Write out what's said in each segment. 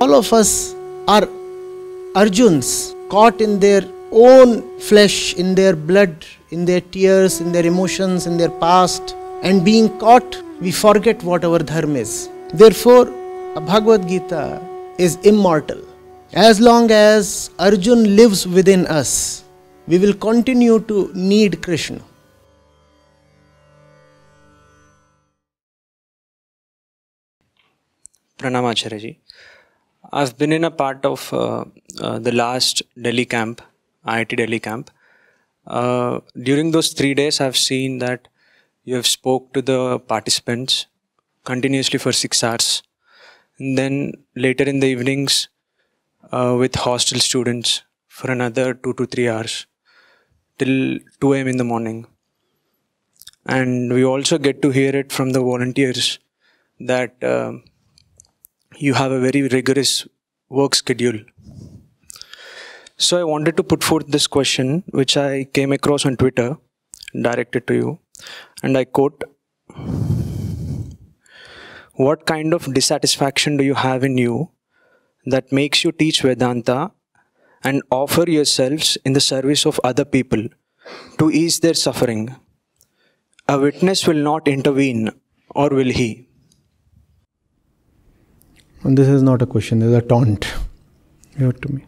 All of us are Arjuns, caught in their own flesh, in their blood, in their tears, in their emotions, in their past. And being caught, we forget what our dharma is. Therefore, Bhagavad Gita is immortal. As long as Arjun lives within us, we will continue to need Krishna. Pranam Acharya ji. I've been in a part of the last Delhi camp, IIT Delhi camp. During those 3 days, I've seen that you have spoke to the participants continuously for 6 hours. And then later in the evenings with hostel students for another 2 to 3 hours till 2 a.m. in the morning. And we also get to hear it from the volunteers that you have a very rigorous work schedule. So I wanted to put forth this question, which I came across on Twitter, directed to you, and I quote, "What kind of dissatisfaction do you have in you that makes you teach Vedanta and offer yourselves in the service of other people to ease their suffering? A witness will not intervene, or will he?" And this is not a question, this is a taunt. Give it to me.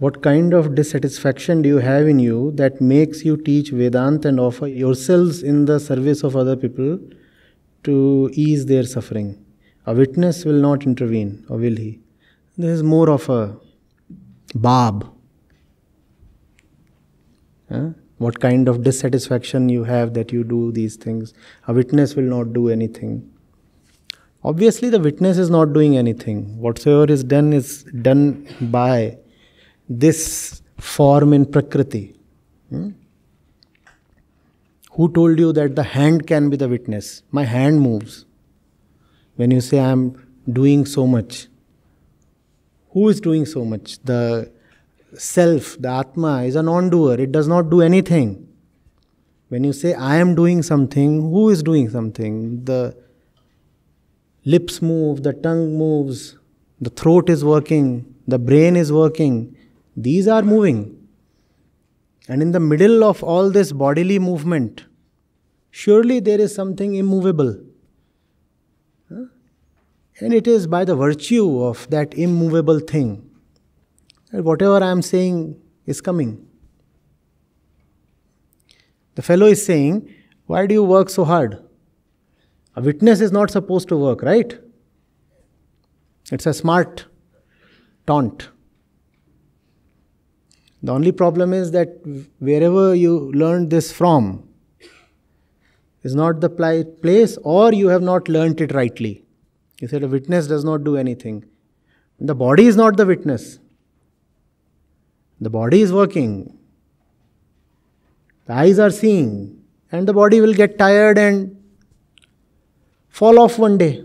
What kind of dissatisfaction do you have in you that makes you teach Vedanta and offer yourselves in the service of other people to ease their suffering? A witness will not intervene, or will he? This is more of a barb. What kind of dissatisfaction you have that you do these things? A witness will not do anything. Obviously, the witness is not doing anything. Whatsoever is done by this form in Prakriti. Who told you that the hand can be the witness? My hand moves. When you say I am doing so much, who is doing so much? The self, the Atma, is a non-doer. It does not do anything. When you say I am doing something, who is doing something? The lips move, the tongue moves, the throat is working, the brain is working. These are moving. And in the middle of all this bodily movement, surely there is something immovable. And it is by the virtue of that immovable thing that whatever I am saying is coming. The fellow is saying, why do you work so hard? A witness is not supposed to work, right? It's a smart taunt. The only problem is that wherever you learned this from is not the place, or you have not learnt it rightly. You said a witness does not do anything. The body is not the witness. The body is working. The eyes are seeing. And the body will get tired and fall off one day.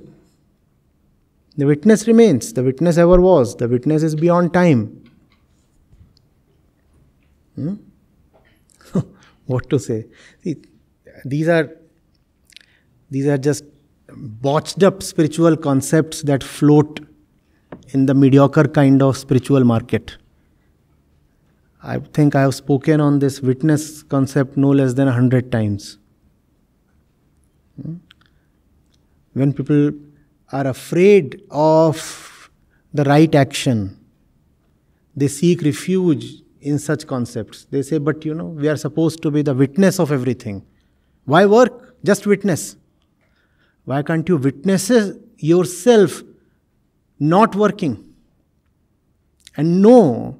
The witness remains. The witness ever was. The witness is beyond time. What to say? See, these are just botched up spiritual concepts that float in the mediocre kind of spiritual market. I think I have spoken on this witness concept no less than 100 times. When people are afraid of the right action, they seek refuge in such concepts. They say, but we are supposed to be the witness of everything. Why work? Just witness. Why can't you witness yourself not working and know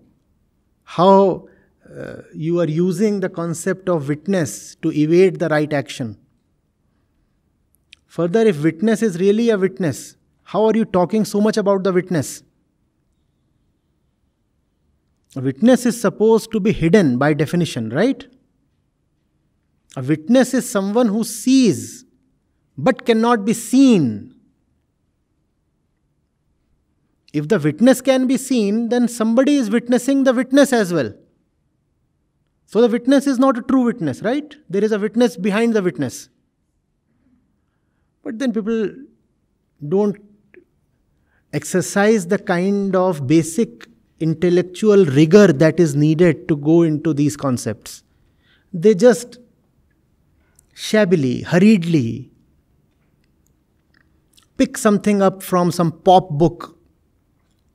how you are using the concept of witness to evade the right action? Further, if witness is really a witness, how are you talking so much about the witness? A witness is supposed to be hidden by definition, right? A witness is someone who sees but cannot be seen. If the witness can be seen, then somebody is witnessing the witness as well. So the witness is not a true witness, right? There is a witness behind the witness. But then people don't exercise the kind of basic intellectual rigor that is needed to go into these concepts. They just shabbily, hurriedly pick something up from some pop book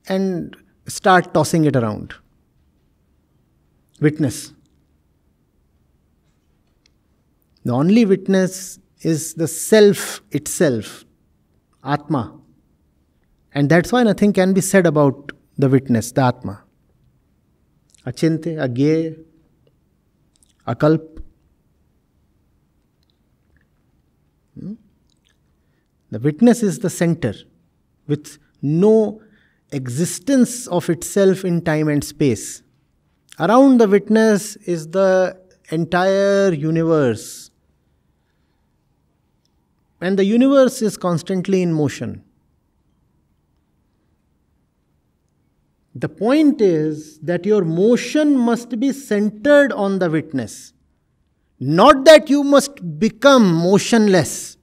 and start tossing it around. Witness. The only witness is the self itself, Atma. And that's why nothing can be said about the witness, the Atma. Achinte, Agye, Akalp. The witness is the center with no existence of itself in time and space. Around the witness is the entire universe. And the universe is constantly in motion. The point is that your motion must be centered on the witness. Not that you must become motionless.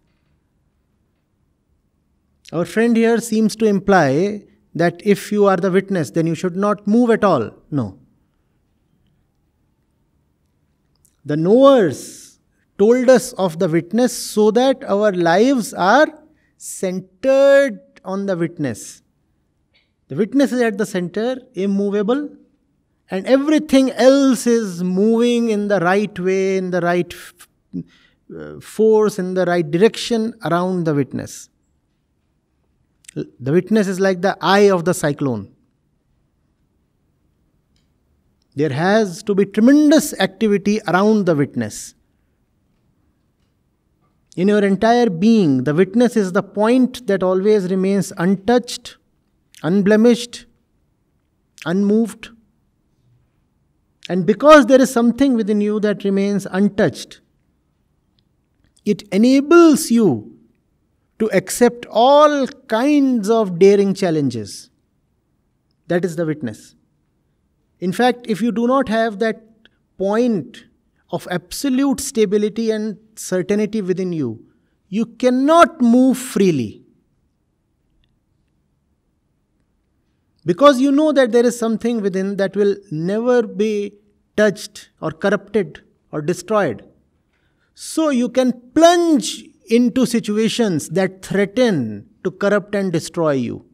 Our friend here seems to imply that if you are the witness, then you should not move at all. No. The knowers told us of the witness so that our lives are centered on the witness. The witness is at the center, immovable, and everything else is moving in the right way, in the right force, in the right direction around the witness. The witness is like the eye of the cyclone. There has to be tremendous activity around the witness. In your entire being, the witness is the point that always remains untouched, unblemished, unmoved. And because there is something within you that remains untouched, it enables you to accept all kinds of daring challenges. That is the witness. In fact, if you do not have that point of absolute stability and certainty within you, you cannot move freely. Because you know that there is something within that will never be touched or corrupted or destroyed. So you can plunge into situations that threaten to corrupt and destroy you.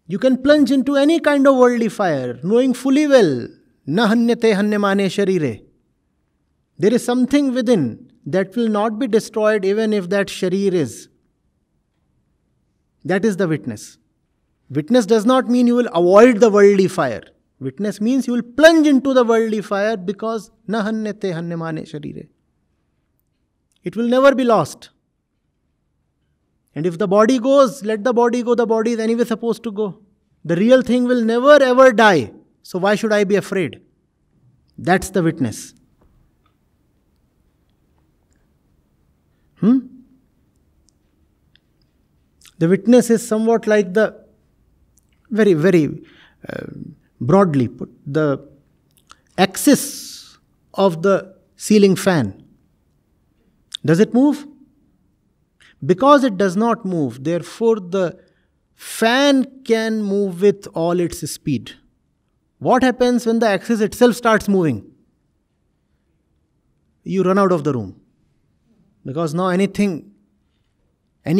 You can plunge into any kind of worldly fire, knowing fully well, na hanyate hanyamane sharire. There is something within that will not be destroyed even if that sharir is. That is the witness. Witness does not mean you will avoid the worldly fire. Witness means you will plunge into the worldly fire because na hanyate hanyamane sharire. It will never be lost. And if the body goes, let the body go. The body is anyway supposed to go. The real thing will never ever die. So why should I be afraid? That's the witness. The witness is somewhat like the, very, very broadly put, the axis of the ceiling fan. Does it move? Because it does not move, therefore the fan can move with all its speed. What happens when the axis itself starts moving? You run out of the room. Because now any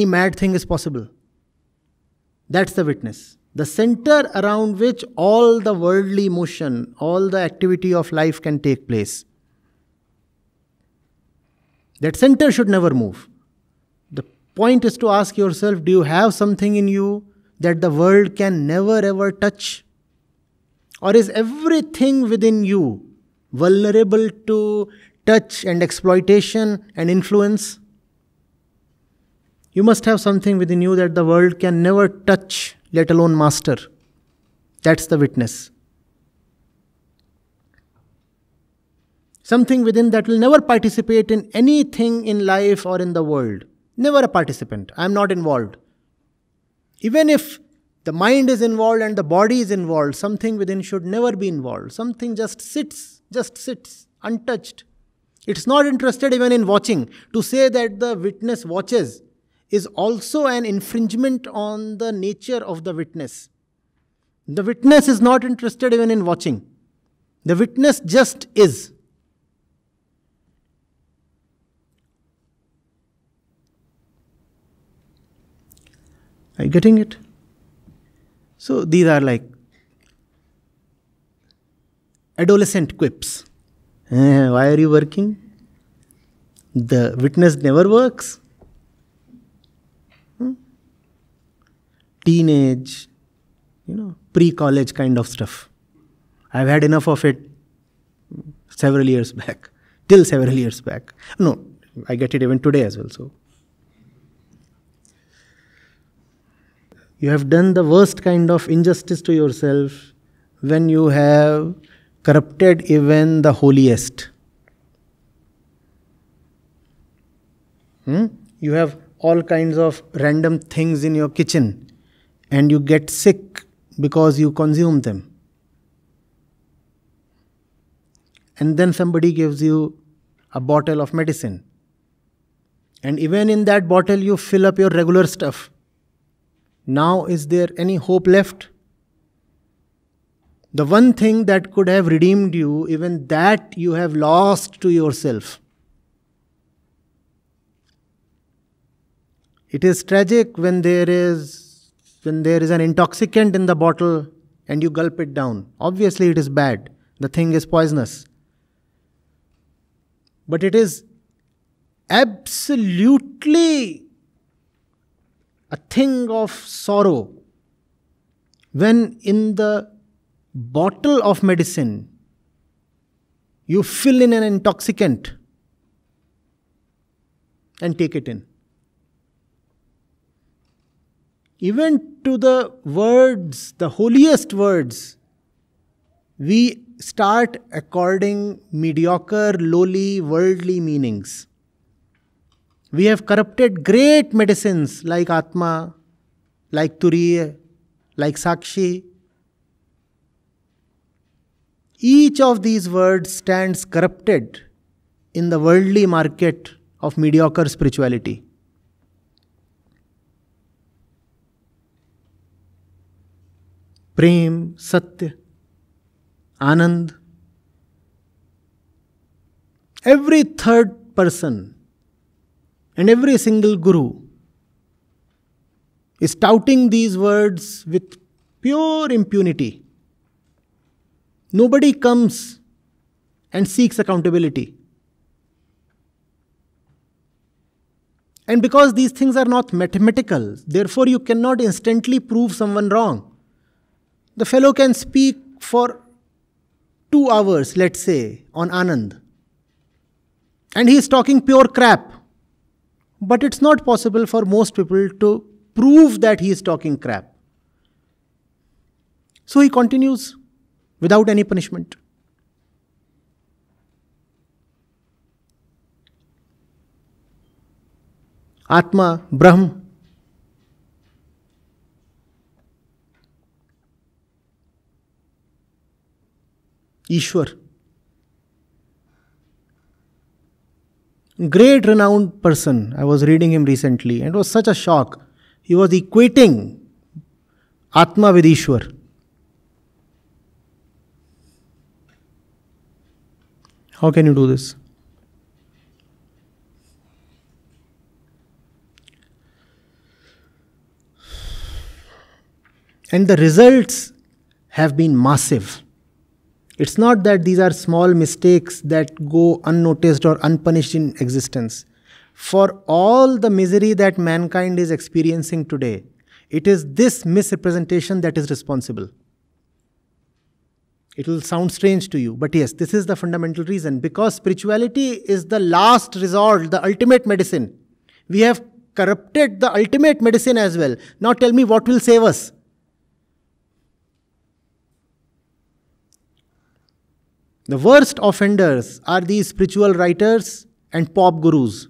mad thing is possible. That's the witness. The center around which all the worldly motion, all the activity of life can take place. That center should never move. The point is to ask yourself, do you have something in you that the world can never ever touch? Or is everything within you vulnerable to touch and exploitation and influence? You must have something within you that the world can never touch, let alone master. That's the witness. Something within that will never participate in anything in life or in the world. Never a participant. I am not involved. Even if the mind is involved and the body is involved, something within should never be involved. Something just sits, untouched. It's not interested even in watching. To say that the witness watches is also an infringement on the nature of the witness. The witness is not interested even in watching. The witness just is. Are you getting it? So these are like adolescent quips. Why are you working? The witness never works. Teenage, pre-college kind of stuff. I've had enough of it several years back. Till several years back. No, I get it even today as well. So you have done the worst kind of injustice to yourself when you have corrupted even the holiest. You have all kinds of random things in your kitchen and you get sick because you consume them. And then somebody gives you a bottle of medicine. And even in that bottle you fill up your regular stuff. Now is there any hope left? The one thing that could have redeemed you, even that you have lost to yourself. It is tragic when there is an intoxicant in the bottle and you gulp it down. Obviously it is bad. The thing is poisonous. But it is absolutely a thing of sorrow when in the bottle of medicine you fill in an intoxicant and take it in. Even to the words, the holiest words, we start according mediocre, lowly, worldly meanings. We have corrupted great medicines like Atma, like Turiya, like Sakshi. Each of these words stands corrupted in the worldly market of mediocre spirituality. Prem, Satya, Anand. Every third person and every single guru is touting these words with pure impunity. Nobody comes and seeks accountability. And because these things are not mathematical, therefore you cannot instantly prove someone wrong. The fellow can speak for 2 hours, let's say, on Anand. And he is talking pure crap. But it's not possible for most people to prove that he is talking crap. So he continues without any punishment. Atma, Brahm. Ishwar. Great renowned person. I was reading him recently and it was such a shock. He was equating Atma with Ishwar. How can you do this? And the results have been massive. It's not that these are small mistakes that go unnoticed or unpunished in existence. For all the misery that mankind is experiencing today, it is this misrepresentation that is responsible. It will sound strange to you, but yes, this is the fundamental reason. Because spirituality is the last resort, the ultimate medicine. We have corrupted the ultimate medicine as well. Now tell me what will save us? The worst offenders are these spiritual writers and pop gurus.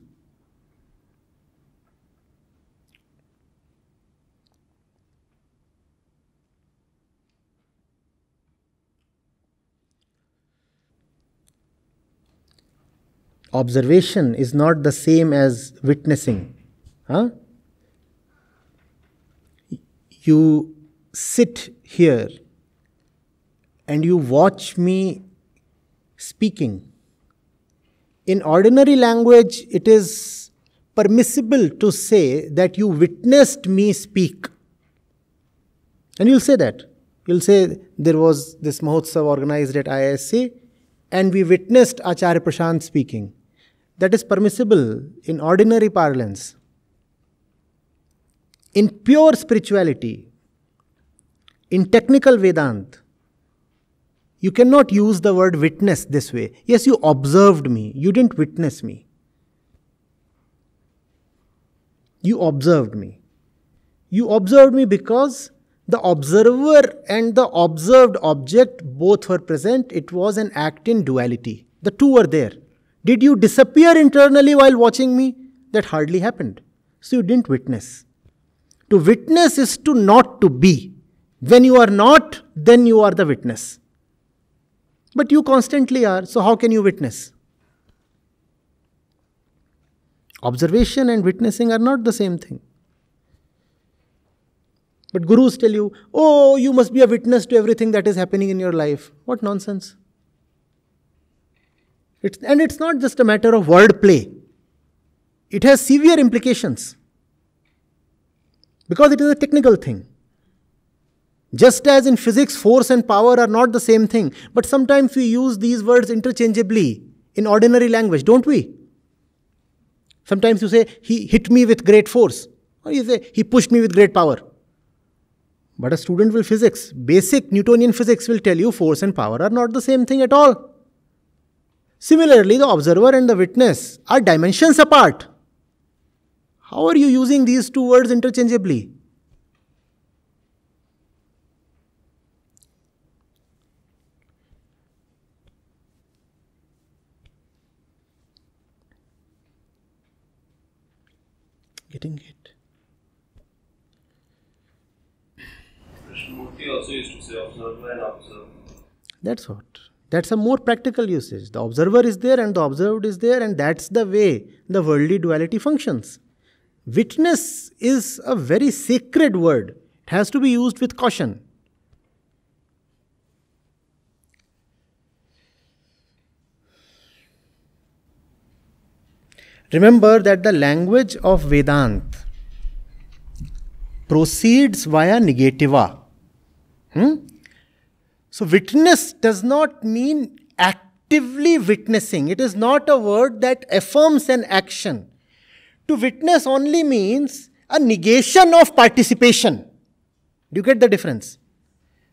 Observation is not the same as witnessing. you sit here and you watch me speaking. In ordinary language, it is permissible to say that you witnessed me speak. And you'll say that. You'll say there was this Mahotsav organized at IISc and we witnessed Acharya Prashant speaking. That is permissible in ordinary parlance. In pure spirituality, in technical Vedanta, you cannot use the word witness this way. Yes, you observed me. You didn't witness me. You observed me. You observed me because the observer and the observed object both were present. It was an act in duality. The two were there. Did you disappear internally while watching me? That hardly happened. So you didn't witness. To witness is to not to be. When you are not, then you are the witness. But you constantly are, so how can you witness? Observation and witnessing are not the same thing. But gurus tell you, oh, you must be a witness to everything that is happening in your life. What nonsense. It's not just a matter of wordplay. It has severe implications. Because it is a technical thing. Just as in physics, force and power are not the same thing. But sometimes we use these words interchangeably in ordinary language, don't we? Sometimes you say, he hit me with great force. Or you say, he pushed me with great power. But a student will physics, basic Newtonian physics will tell you force and power are not the same thing at all. Similarly, the observer and the witness are dimensions apart. How are you using these two words interchangeably? Getting it. Krishnamurti also used to say observer and observe. That's what. That's a more practical usage. The observer is there and the observed is there, and that's the way the worldly duality functions. Witness is a very sacred word. It has to be used with caution. Remember that the language of Vedanta proceeds via negativa. So witness does not mean actively witnessing. It is not a word that affirms an action. To witness only means a negation of participation. Do you get the difference?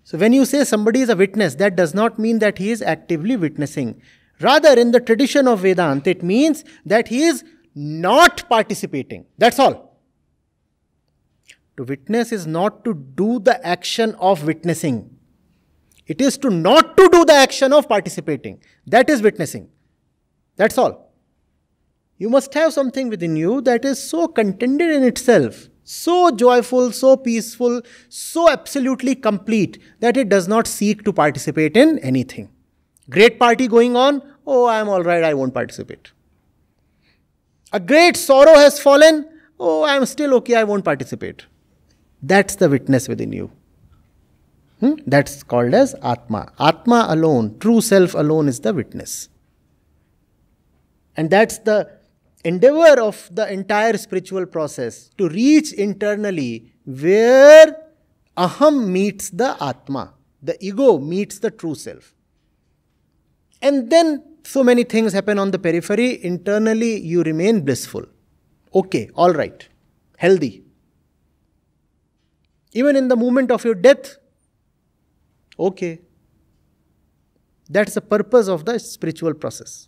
So when you say somebody is a witness, that does not mean that he is actively witnessing. Rather, in the tradition of Vedanta, it means that he is not participating. That's all. To witness is not to do the action of witnessing. It is to not to do the action of participating. That is witnessing. That's all. You must have something within you that is so contented in itself, so joyful, so peaceful, so absolutely complete that it does not seek to participate in anything. Great party going on, oh, I am all right, I won't participate. A great sorrow has fallen, oh, I am still okay, I won't participate. That's the witness within you. That's called as Atma. Atma alone, true self alone is the witness. And that's the endeavor of the entire spiritual process, to reach internally where Aham meets the Atma, the ego meets the true self. And then so many things happen on the periphery, internally you remain blissful. Okay, all right, healthy. Even in the moment of your death, okay. That's the purpose of the spiritual process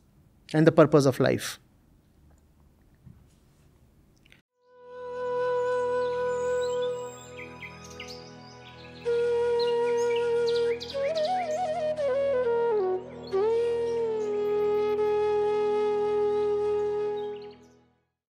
and the purpose of life.